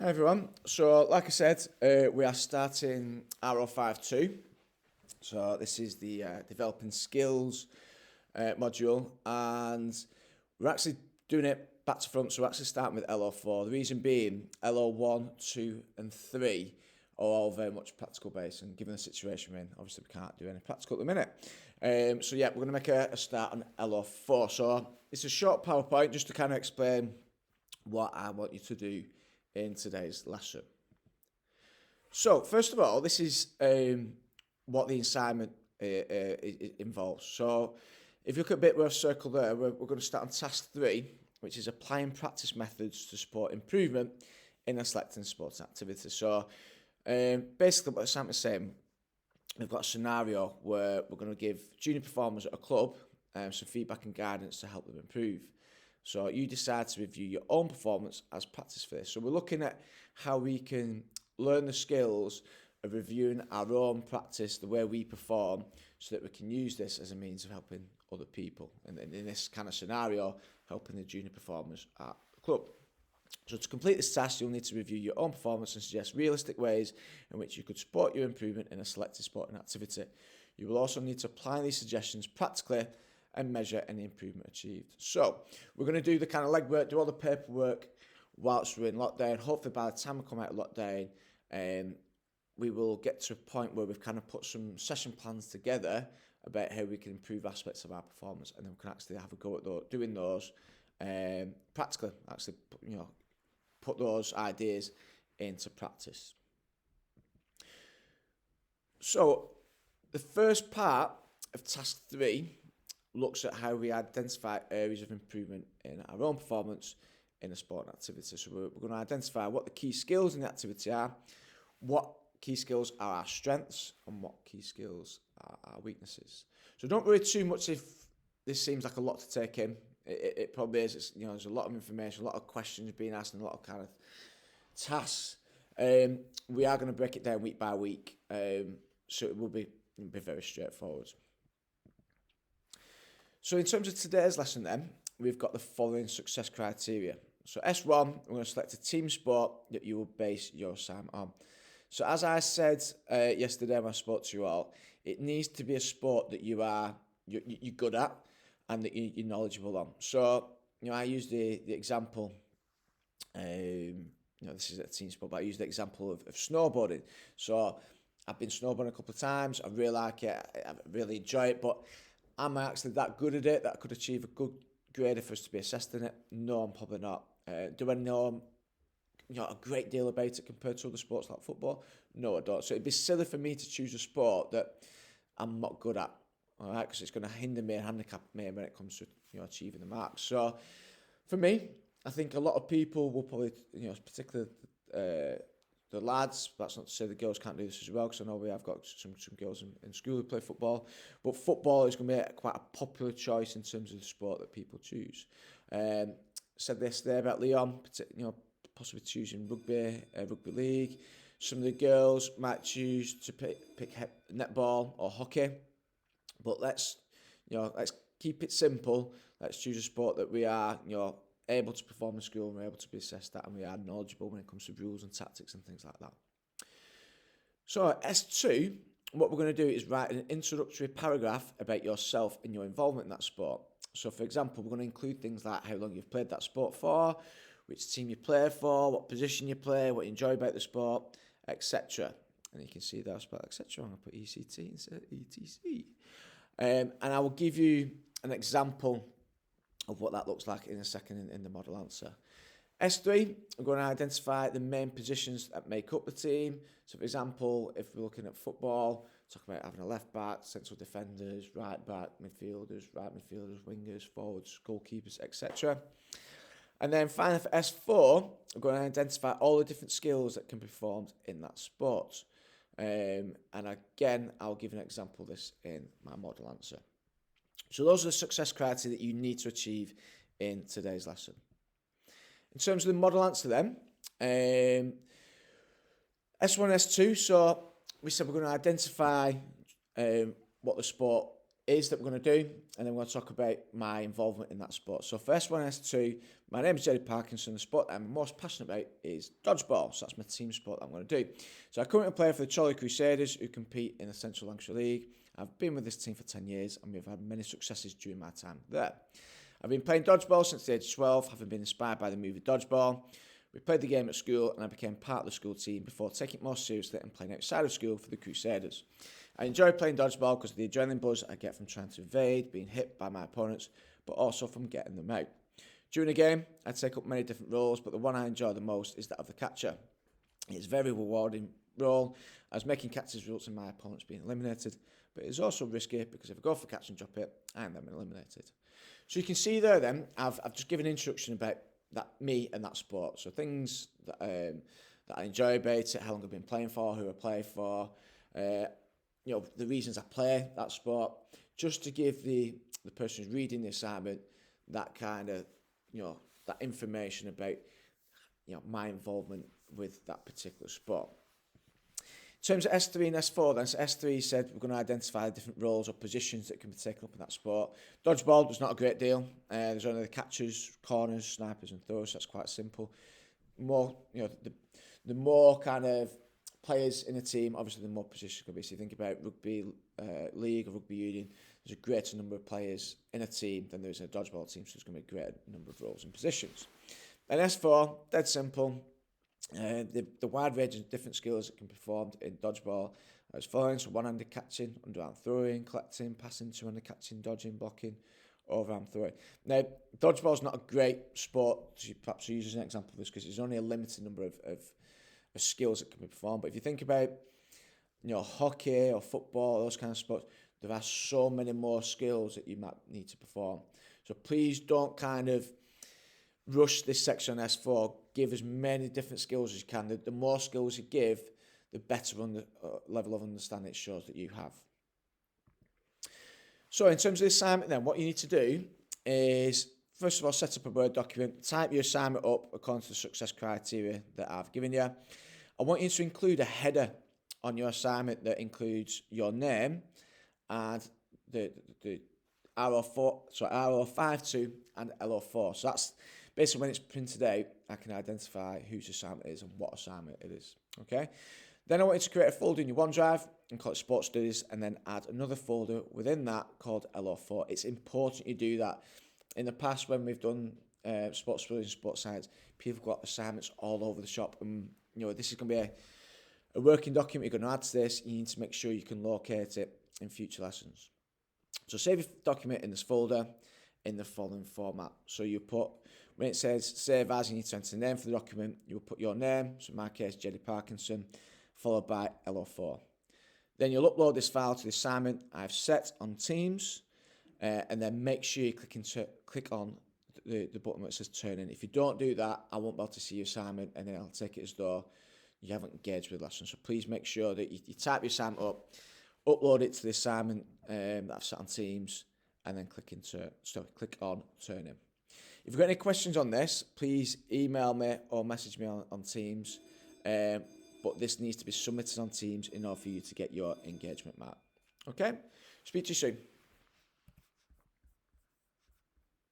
Hi everyone. So, like I said, we are starting R052. So, this is the developing skills module, and we're actually doing it back to front. So, we're actually starting with LO4. The reason being, LO1, 2, and 3 are all very much practical based, and given the situation we're in, obviously we can't do any practical at the minute. So, yeah, we're going to make a start on LO4. So, it's a short PowerPoint just to kind of explain what I want you to do in today's lesson. So, first of all, this is what the assignment involves. So, if you look at a bit where I've circled there, we're going to start on task 3, which is applying practice methods to support improvement in a selecting sports activity. So, basically, what the assignment is saying, we've got a scenario where we're going to give junior performers at a club some feedback and guidance to help them improve. So you decide to review your own performance as practice for this. So we're looking at how we can learn the skills of reviewing our own practice, the way we perform, so that we can use this as a means of helping other people. And in this kind of scenario, helping the junior performers at the club. So to complete this task, you'll need to review your own performance and suggest realistic ways in which you could support your improvement in a selected sporting activity. You will also need to apply these suggestions practically and measure any improvement achieved. So we're going to do the kind of legwork, do all the paperwork whilst we're in lockdown. Hopefully by the time we come out of lockdown, we will get to a point where we've kind of put some session plans together about how we can improve aspects of our performance, and then we can actually have a go at doing those practically, actually, put those ideas into practice. So the first part of task 3 looks at how we identify areas of improvement in our own performance in a sport activity. So we're going to identify what the key skills in the activity are, what key skills are our strengths, and what key skills are our weaknesses. So don't worry too much if this seems like a lot to take in. It probably is. It's, there's a lot of information, a lot of questions being asked, and a lot of kind of tasks. We are going to break it down week by week, so it will be very straightforward. So in terms of today's lesson then, we've got the following success criteria. So S1, we're going to select a team sport that you will base your assignment on. So as I said yesterday when I spoke to you all, it needs to be a sport that you're good at and that you're knowledgeable on. So, I use the example, this is a team sport, but I use the example of snowboarding. So I've been snowboarding a couple of times. I really like it. I really enjoy it, but am I actually that good at it that I could achieve a good grade for us to be assessed in it? No, I'm probably not. Do I know a great deal about it compared to other sports like football? No, I don't. So it'd be silly for me to choose a sport that I'm not good at, all right? Because it's going to hinder me and handicap me when it comes to achieving the marks. So for me, I think a lot of people will probably, particularly the lads, that's not to say the girls can't do this as well, because I know we have got some girls in school who play football, but football is going to be quite a popular choice in terms of the sport that people choose. Said this there about Leon, possibly choosing rugby league. Some of the girls might choose to pick netball or hockey, but let's keep it simple. Let's choose a sport that we are, able to perform in school and we're able to be assessed at, and we are knowledgeable when it comes to rules and tactics and things like that. So S2, what we're going to do is write an introductory paragraph about yourself and your involvement in that sport. So for example, we're going to include things like how long you've played that sport for, which team you play for, what position you play, what you enjoy about the sport, etc. And you can see that I spelled etc. I'm going to put ECT instead of ETC. And I will give you an example of what that looks like in a second in the model answer. S3, we're going to identify the main positions that make up the team. So for example, if we're looking at football, talk about having a left back, central defenders, right back, midfielders, right midfielders, wingers, forwards, goalkeepers, etc. And then finally for S4, we're going to identify all the different skills that can be performed in that sport. And again, I'll give an example of this in my model answer. So those are the success criteria that you need to achieve in today's lesson. In terms of the model answer then, S1 and S2, so we said we're going to identify what the sport is that we're going to do, and then we're going to talk about my involvement in that sport. So first one, S2, my name is Jerry Parkinson. The sport that I'm most passionate about is dodgeball. So that's my team sport that I'm going to do. So I currently play for the Chorley Crusaders, who compete in the Central Lancashire League. I've been with this team for 10 years, and we've had many successes during my time there. I've been playing dodgeball since the age of 12, having been inspired by the movie Dodgeball. We played the game at school, and I became part of the school team before taking it more seriously and playing outside of school for the Crusaders. I enjoy playing dodgeball because of the adrenaline buzz I get from trying to evade, being hit by my opponents, but also from getting them out. During the game, I take up many different roles, but the one I enjoy the most is that of the catcher. It's a very rewarding role, as making catches results in my opponents being eliminated, but it's also risky because if I go for catch and drop it, I am then eliminated. So you can see there then, I've just given an introduction about that me and that sport. So things that I enjoy about it, how long I've been playing for, who I play for, the reasons I play that sport, just to give the person who's reading the assignment that kind of, that information about, my involvement with that particular sport. In terms of S3 and S4 then, so S3 said we're going to identify different roles or positions that can be taken up in that sport. Dodgeball, there's not a great deal. There's only the catchers, corners, snipers and throws, so that's quite simple. More, the more kind of players in a team, obviously the more positions can be. So you think about rugby league or rugby union, there's a greater number of players in a team than there is in a dodgeball team, so there's going to be a greater number of roles and positions. And S4, dead simple. The wide range of different skills that can be performed in dodgeball as following: so one-handed catching, underarm throwing, collecting, passing, two-handed catching, dodging, blocking, overarm throwing. Now, dodgeball is not a great sport to perhaps use as an example of this because there's only a limited number of skills that can be performed. But if you think about, hockey or football, those kind of sports, there are so many more skills that you might need to perform. So please don't kind of rush this section on S4. Give as many different skills as you can. The more skills you give, the better level of understanding it shows that you have. So in terms of the assignment then, what you need to do is, first of all, set up a Word document, type your assignment up according to the success criteria that I've given you. I want you to include a header on your assignment that includes your name and the R052 and LO4. So that's basically when it's printed out, I can identify whose assignment it is and what assignment it is. Okay. Then I want you to create a folder in your OneDrive and call it Sports Studies, and then add another folder within that called LO4. It's important you do that. In the past, when we've done sports studies and sports science, people have got assignments all over the shop, and this is going to be a working document you're going to add to this. You need to make sure you can locate it in future lessons. So save your document in this folder in the following format. So you put, when it says save as, you need to enter the name for the document. You will put your name, so in my case, Jerry Parkinson, followed by LO4. Then you'll upload this file to the assignment I've set on Teams, and then make sure you click on the button that says turn in. If you don't do that, I won't be able to see your assignment, and then I'll take it as though you haven't engaged with the lesson. So please make sure that you type your assignment up, upload it to the assignment that I've set on Teams, and then click on turn in. If you've got any questions on this, please email me or message me on Teams. But this needs to be submitted on Teams in order for you to get your engagement mark. Okay? Speak to you soon.